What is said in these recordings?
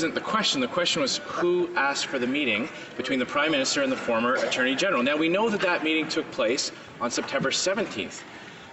wasn't the question. The question was who asked for the meeting between the Prime Minister and the former Attorney General. Now, we know that that meeting took place on September 17th.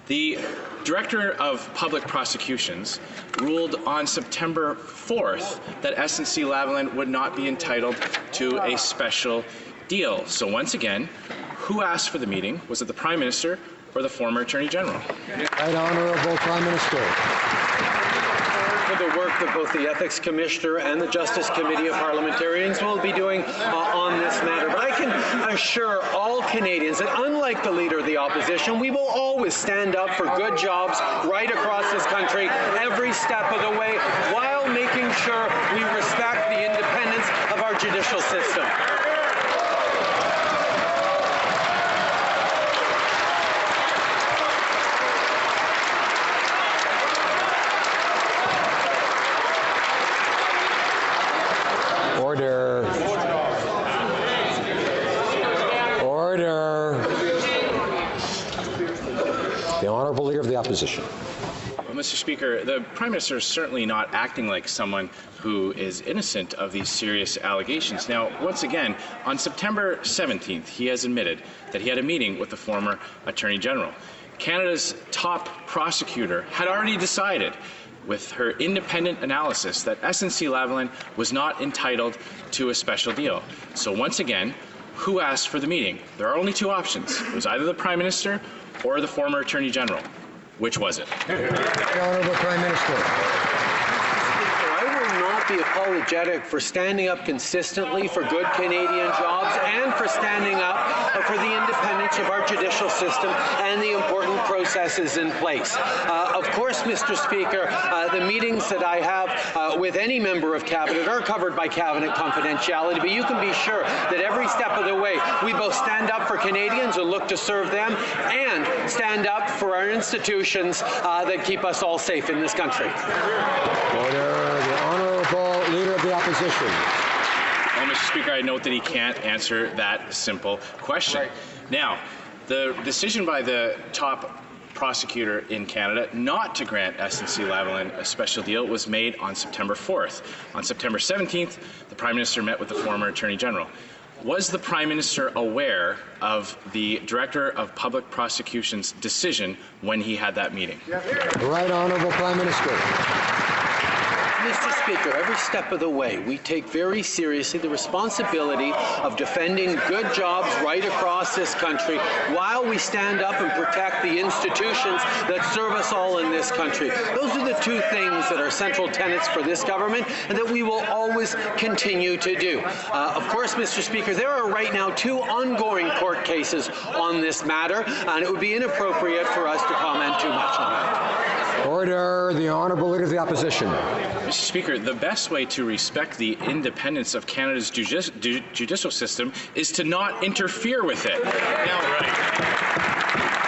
The Director of Public Prosecutions ruled on September 4th that SNC-Lavalin would not be entitled to a special deal. So once again, who asked for the meeting? Was it the Prime Minister or the former Attorney General? Right Honourable Prime Minister. For the work that both the Ethics Commissioner and the Justice Committee of Parliamentarians will be doing on this matter. But I can assure all Canadians that unlike the Leader of the Opposition, we will always stand up for good jobs right across this country every step of the way while making sure we respect the independence of our judicial system. Order. Order. The Honourable Leader of the Opposition. Well, Mr. Speaker, the Prime Minister is certainly not acting like someone who is innocent of these serious allegations. Now, once again, on September 17th, he has admitted that he had a meeting with the former Attorney General. Canada's top prosecutor had already decided with her independent analysis that SNC-Lavalin was not entitled to a special deal. So once again, who asked for the meeting? There are only two options. It was either the Prime Minister or the former Attorney General. Which was it? The Honourable Prime Minister. Be apologetic for standing up consistently for good Canadian jobs and for standing up for the independence of our judicial system and the important processes in place. Of course, Mr. Speaker, the meetings that I have with any member of Cabinet are covered by Cabinet confidentiality, but you can be sure that every step of the way we both stand up for Canadians and look to serve them and stand up for our institutions that keep us all safe in this country. Order. The Honourable Leader of the Opposition. Well, Mr. Speaker, I note that he can't answer that simple question. Right. Now, the decision by the top prosecutor in Canada not to grant SNC-Lavalin a special deal was made on September 4th. On September 17th, the Prime Minister met with the former Attorney General. Was the Prime Minister aware of the Director of Public Prosecution's decision when he had that meeting? Right Honourable Prime Minister. Mr. Speaker, every step of the way, we take very seriously the responsibility of defending good jobs right across this country while we stand up and protect the institutions that serve us all in this country. Those are the two things that are central tenets for this government and that we will always continue to do. Of course, Mr. Speaker, there are right now two ongoing court cases on this matter, and it would be inappropriate for us to comment too much on that. Order. The Honourable Leader of the Opposition. Mr. Speaker, the best way to respect the independence of Canada's judicial system is to not interfere with it. Now,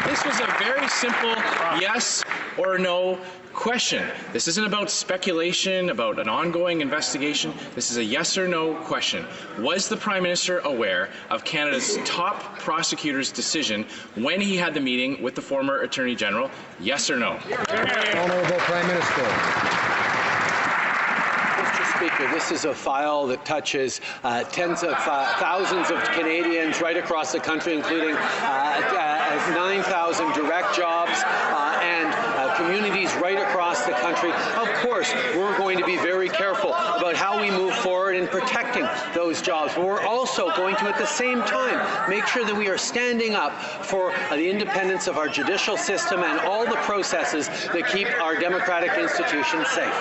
this was a very simple yes or no question. This isn't about speculation, about an ongoing investigation. This is a yes or no question. Was the Prime Minister aware of Canada's top prosecutor's decision when he had the meeting with the former Attorney General? Yes or no? Honourable Prime Minister. Speaker, this is a file that touches tens of thousands of Canadians right across the country, including 9,000 direct jobs and communities right across the country. Of course, we're going to be very careful about how we move forward in protecting those jobs, but we're also going to, at the same time, make sure that we are standing up for the independence of our judicial system and all the processes that keep our democratic institutions safe.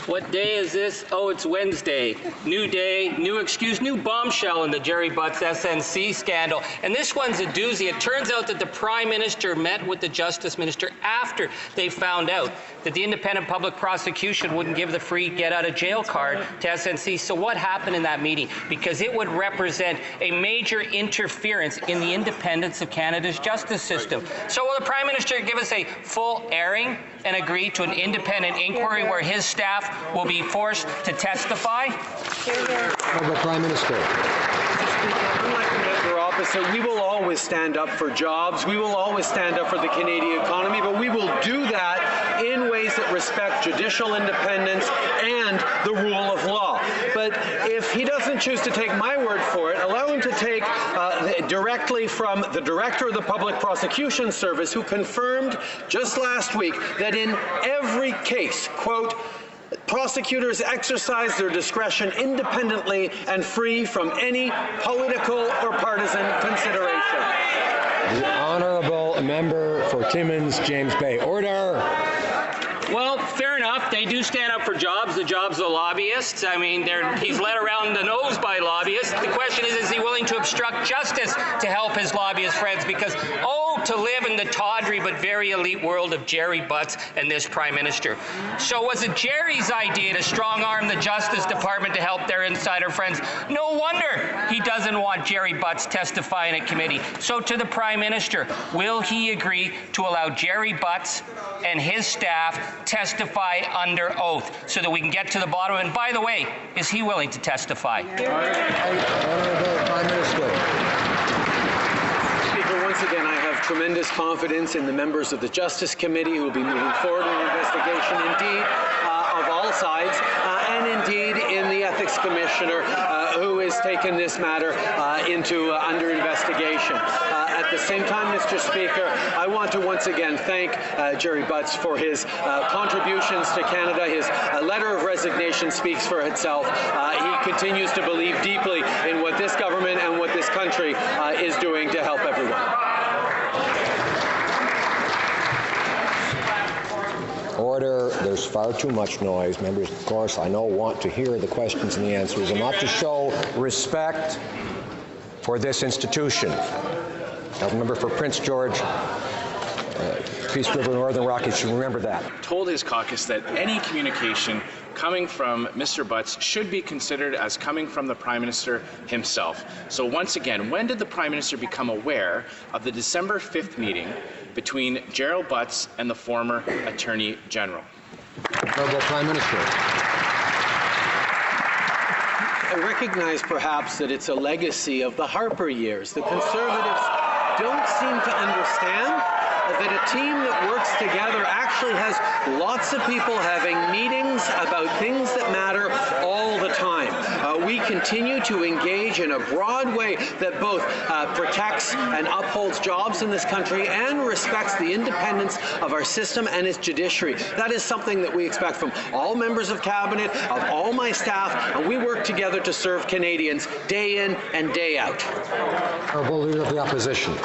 What day is this? Oh, it's Wednesday. New day, new excuse, new bombshell in the Jerry Butts SNC scandal. And this one's a doozy. It turns out that the Prime Minister met with the Justice Minister after they found out that the independent public prosecution wouldn't give the free get-out-of-jail card to SNC. So what happened in that meeting? Because it would represent a major interference in the independence of Canada's justice system. So will the Prime Minister give us a full airing and agree to an independent inquiry where his staff will be forced to testify? Honourable Prime Minister. Unlike the member opposite. We will always stand up for jobs. We will always stand up for the Canadian economy, but we will do that in ways that respect judicial independence and the rule of law. But if he doesn't choose to take my word for it, allow him to take directly from the Director of the Public Prosecution Service, who confirmed just last week that in every case, quote, prosecutors exercise their discretion independently and free from any political or partisan consideration. The honourable member for Timmins, James Bay. Order. Well, fair enough. They do stand up for jobs. The jobs of lobbyists. I mean, he's led around the nose by lobbyists. The question is he willing to obstruct justice to help his lobbyist friends? Because, to live in the tawdry but very elite world of Jerry Butts and this Prime Minister. So was it Jerry's idea to strong-arm the Justice Department to help their insider friends? No wonder he doesn't want Jerry Butts testifying at committee. So to the Prime Minister, will he agree to allow Jerry Butts and his staff testify under oath so that we can get to the bottom? And by the way, is he willing to testify? Honourable Prime Minister. Once again, I have tremendous confidence in the members of the Justice Committee who will be moving forward with an investigation, indeed, of all sides, and indeed in the Ethics Commissioner who has taken this matter under investigation. At the same time, Mr. Speaker, I want to once again thank Jerry Butts for his contributions to Canada. His letter of resignation speaks for itself. He continues to believe deeply in what this government and what this country is doing to help everyone. Order. There's far too much noise. Members, of course, I know want to hear the questions and the answers and not to show respect for this institution. Now, the member for Prince George, Peace River, Northern Rockies should remember that. Told his caucus that any communication coming from Mr. Butts should be considered as coming from the Prime Minister himself. So once again, when did the Prime Minister become aware of the December 5th meeting between Gerald Butts and the former Attorney General? Honourable Prime Minister. I recognize perhaps that it's a legacy of the Harper years. The Conservatives don't seem to understand that a team that works together actually has lots of people having meetings about things that matter all the time. We continue to engage in a broad way that both protects and upholds jobs in this country and respects the independence of our system and its judiciary. That is something that we expect from all members of Cabinet, of all my staff, and we work together to serve Canadians day in and day out. Honourable Leader of the Opposition.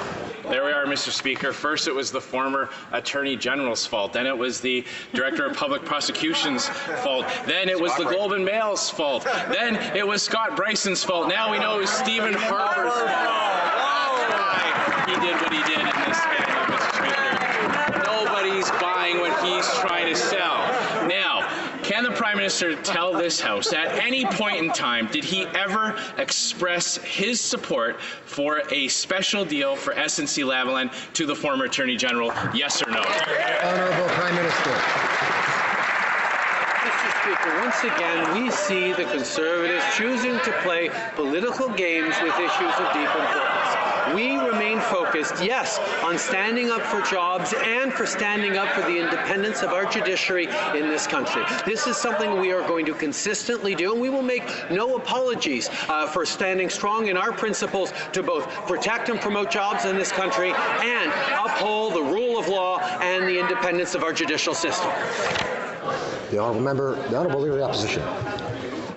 There we are, Mr. Speaker. First it was the former Attorney General's fault. Then it was the Director of Public Prosecution's fault. Then it was the Globe and Mail's fault. Then it was Scott Bryson's fault. Now we know it was Stephen Harper's fault. That's why he did what he did in this scandal, Mr. Speaker. Nobody's buying what he's trying to sell. Now, can the Prime Minister tell this House at any point in time did he ever express his support for a special deal for SNC-Lavalin to the former Attorney General, yes or no? Honourable Prime Minister. Mr. Speaker, once again, we see the Conservatives choosing to play political games with issues of deep importance. We remain focused, yes, on standing up for jobs and for standing up for the independence of our judiciary in this country. This is something we are going to consistently do, and we will make no apologies for standing strong in our principles to both protect and promote jobs in this country and uphold the rule of law and the independence of our judicial system. The Honourable Leader of the Opposition.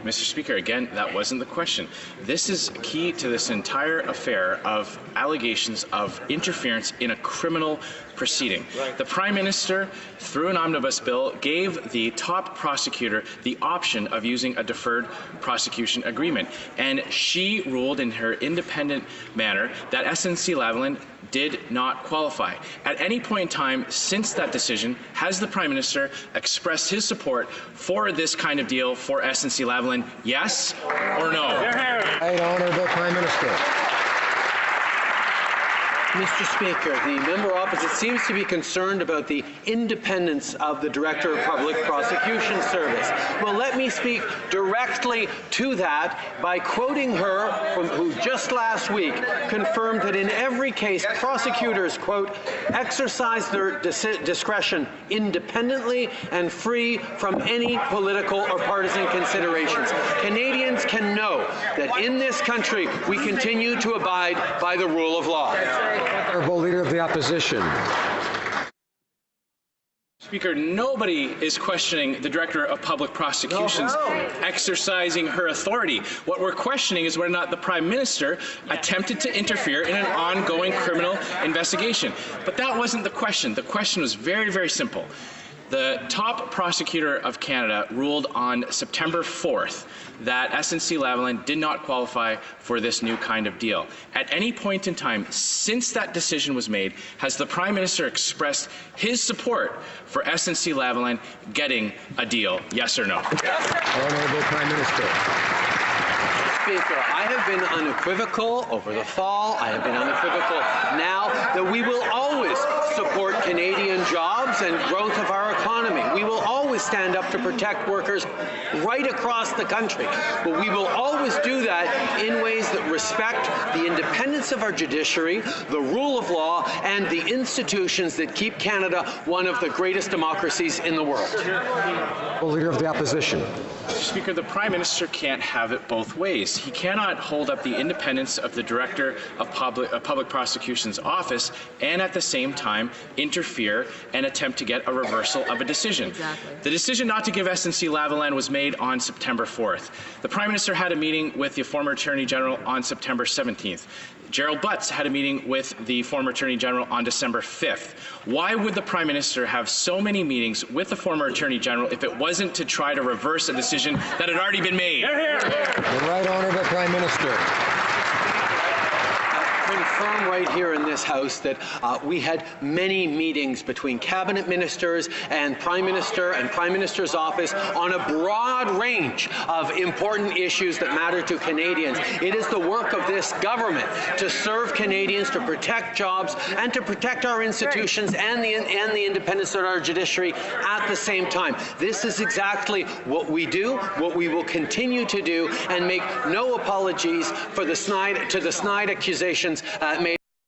Mr. Speaker, again, that wasn't the question. This is key to this entire affair of allegations of interference in a criminal proceeding. The Prime Minister, through an omnibus bill, gave the top prosecutor the option of using a deferred prosecution agreement. And she ruled in her independent manner that SNC-Lavalin did not qualify. At any point in time since that decision, has the Prime Minister expressed his support for this kind of deal for SNC-Lavalin, yes or no? Right, Honourable Prime Minister. Mr. Speaker, the member opposite seems to be concerned about the independence of the Director of Public Prosecution Service. Well, let me speak directly to that by quoting her, who just last week confirmed that in every case, prosecutors, quote, exercise their discretion independently and free from any political or partisan considerations. Canadians can know that in this country, we continue to abide by the rule of law. Honourable Leader of the Opposition. Speaker, nobody is questioning the Director of Public Prosecutions exercising her authority. What we're questioning is whether or not the Prime Minister attempted to interfere in an ongoing criminal investigation. But that wasn't the question. The question was very, very simple. The top prosecutor of Canada ruled on September 4th that SNC-Lavalin did not qualify for this new kind of deal. At any point in time since that decision was made, has the Prime Minister expressed his support for SNC-Lavalin getting a deal, yes or no? Honourable Prime Minister. Speaker, I have been unequivocal over the fall, I have been unequivocal now that we will always support Canadian jobs and growth of our economy. We will always stand up to protect workers right across the country. But we will always do that in ways that respect the independence of our judiciary, the rule of law, and the institutions that keep Canada one of the greatest democracies in the world. Leader of the Opposition. Speaker, the Prime Minister can't have it both ways. He cannot hold up the independence of the Director of Public Prosecution's office and at the same time interfere and attempt to get a reversal of a decision. Exactly. The decision not to give SNC-Lavalin was made on September 4th. The Prime Minister had a meeting with the former Attorney General on September 17th. Gerald Butts had a meeting with the former Attorney General on December 5th. Why would the Prime Minister have so many meetings with the former Attorney General if it wasn't to try to reverse a decision that had already been made? The Right Honourable Prime Minister. Confirm right here in this House that we had many meetings between cabinet ministers and Prime Minister and Prime Minister's office on a broad range of important issues that matter to Canadians. It is the work of this government to serve Canadians, to protect jobs, and to protect our institutions and the independence of our judiciary at the same time. This is exactly what we do, what we will continue to do, and make no apologies for the snide accusations made.